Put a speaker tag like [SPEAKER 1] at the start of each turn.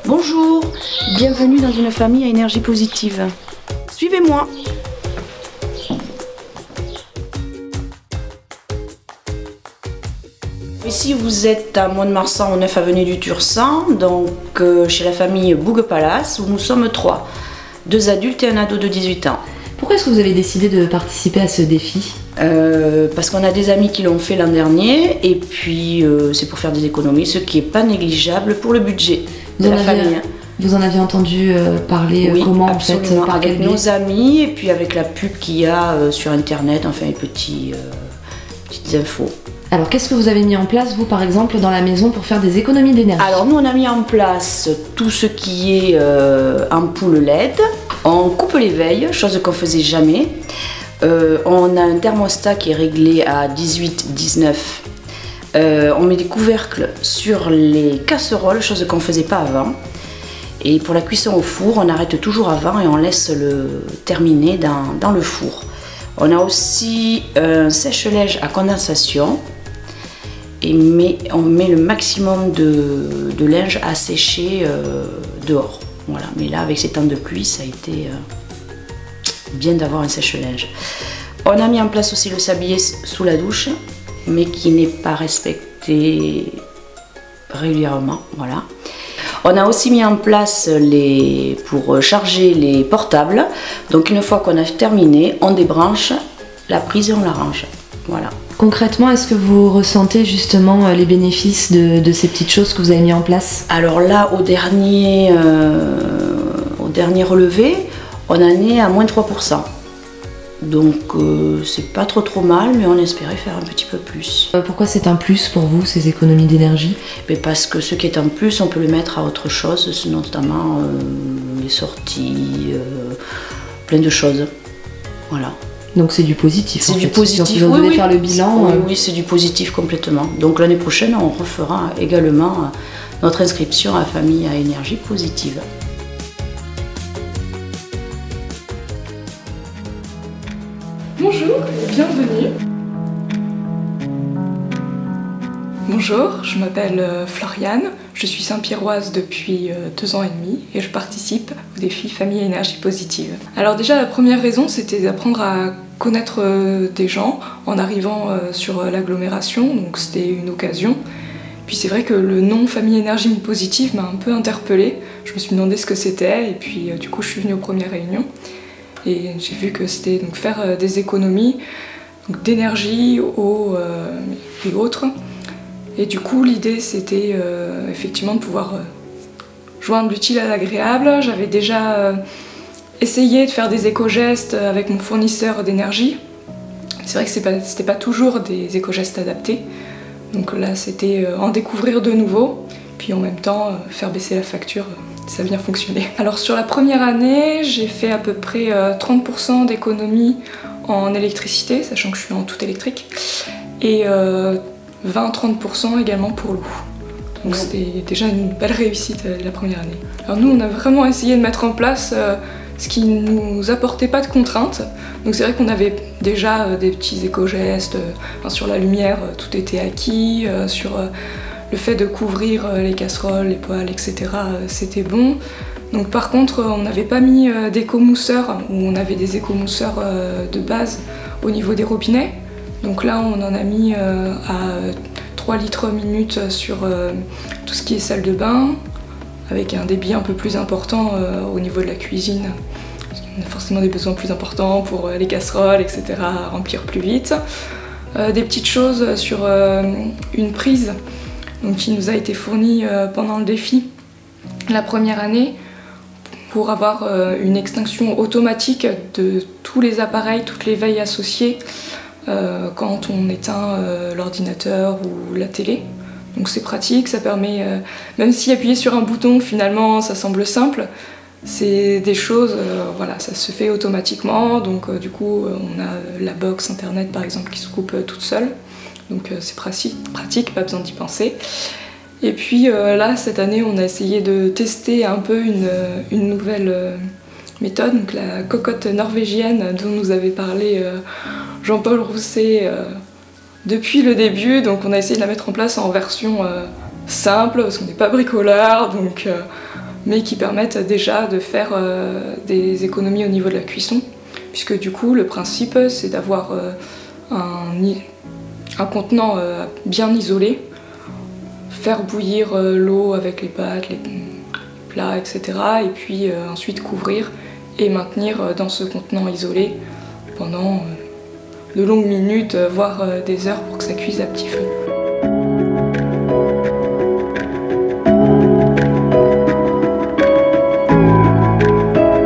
[SPEAKER 1] Bonjour, bienvenue dans une famille à énergie positive. Suivez-moi. Ici vous êtes à Mont-de-Marsan, au 9 avenue du Tursan, donc chez la famille Bougue-Palace, où nous sommes 3. 2 adultes et un ado de 18 ans.
[SPEAKER 2] Pourquoi est-ce que vous avez décidé de participer à ce défi?
[SPEAKER 1] Parce qu'on a des amis qui l'ont fait l'an dernier, et puis c'est pour faire des économies, ce qui n'est pas négligeable pour le budget de la famille.
[SPEAKER 2] Vous en avez entendu parler
[SPEAKER 1] oui,
[SPEAKER 2] comment
[SPEAKER 1] absolument,
[SPEAKER 2] en fait, par
[SPEAKER 1] avec nos amis, et puis avec la pub qu'il y a sur internet, enfin les petites infos.
[SPEAKER 2] Alors qu'est-ce que vous avez mis en place, vous par exemple, dans la maison pour faire des économies d'énergie?
[SPEAKER 1] Alors nous on a mis en place tout ce qui est ampoule LED, on coupe les veilles, chose qu'on faisait jamais. On a un thermostat qui est réglé à 18-19. On met des couvercles sur les casseroles, chose qu'on ne faisait pas avant. Et pour la cuisson au four, on arrête toujours avant et on laisse le terminer dans le four. On a aussi un sèche-linge à condensation. On met le maximum de linge à sécher dehors. Voilà. Mais là, avec ces temps de pluie, ça a été bien d'avoir un sèche-linge. On a mis en place aussi le sablier sous la douche, mais qui n'est pas respecté régulièrement. Voilà. On a aussi mis en place pour charger les portables. Donc une fois qu'on a terminé, on débranche la prise et on la range. Voilà.
[SPEAKER 2] Concrètement, est-ce que vous ressentez justement les bénéfices de ces petites choses que vous avez mis en place?
[SPEAKER 1] Alors là, au dernier relevé, on en est à moins 3%. Donc c'est pas trop mal, mais on espérait faire un petit peu plus.
[SPEAKER 2] Pourquoi c'est un plus pour vous, ces économies d'énergie?
[SPEAKER 1] Parce que ce qui est en plus, on peut le mettre à autre chose, notamment les sorties, plein de choses. Voilà.
[SPEAKER 2] Donc c'est du positif.
[SPEAKER 1] C'est du positif.
[SPEAKER 2] Si vous devez faire le bilan.
[SPEAKER 1] Oui, c'est du positif complètement. Donc l'année prochaine, on refera également notre inscription à la famille à énergie positive.
[SPEAKER 3] Bonjour et bienvenue. Bonjour, je m'appelle Floriane, je suis Saint-Pierroise depuis 2 ans et demi et je participe au défi Famille à énergie positive. Alors déjà la première raison c'était d'apprendre à connaître des gens en arrivant sur l'agglomération, donc c'était une occasion. Puis c'est vrai que le nom Famille énergie positive m'a un peu interpellée, je me suis demandé ce que c'était et puis du coup je suis venue aux premières réunions. Et j'ai vu que c'était donc faire des économies d'énergie, eau et autres. Et du coup, l'idée c'était effectivement de pouvoir joindre l'utile à l'agréable. J'avais déjà essayé de faire des éco-gestes avec mon fournisseur d'énergie. C'est vrai que c'était pas toujours des éco-gestes adaptés. Donc là, c'était en découvrir de nouveaux, puis en même temps faire baisser la facture. Ça a bien fonctionné. Alors sur la première année, j'ai fait à peu près 30% d'économie en électricité, sachant que je suis en tout électrique, et 20-30% également pour l'eau. Donc c'était déjà une belle réussite la première année. Alors nous, on a vraiment essayé de mettre en place ce qui ne nous apportait pas de contraintes. Donc c'est vrai qu'on avait déjà des petits éco-gestes, sur la lumière, tout était acquis, sur le fait de couvrir les casseroles, les poêles, etc. C'était bon. Donc par contre, on n'avait pas mis d'éco-mousseurs, où on avait des éco-mousseurs de base au niveau des robinets. Donc là, on en a mis à 3 litres minute sur tout ce qui est salle de bain, avec un débit un peu plus important au niveau de la cuisine. On a forcément des besoins plus importants pour les casseroles, etc., à remplir plus vite. Des petites choses sur une prise donc, qui nous a été fournie pendant le défi la première année pour avoir une extinction automatique de tous les appareils, toutes les veilles associées quand on éteint l'ordinateur ou la télé. Donc c'est pratique, ça permet, même si appuyer sur un bouton finalement ça semble simple, c'est des choses, voilà, ça se fait automatiquement, donc du coup on a la box internet par exemple qui se coupe toute seule. Donc c'est pratique, pas besoin d'y penser. Et puis là, cette année, on a essayé de tester un peu une nouvelle méthode, donc la cocotte norvégienne dont nous avait parlé Jean-Paul Rousset depuis le début. Donc on a essayé de la mettre en place en version simple, parce qu'on n'est pas bricoleur, donc mais qui permettent déjà de faire des économies au niveau de la cuisson, puisque du coup le principe c'est d'avoir un contenant bien isolé, faire bouillir l'eau avec les pâtes, les plats, etc. et puis ensuite couvrir et maintenir dans ce contenant isolé pendant de longues minutes, voire des heures pour que ça cuise à petit feu.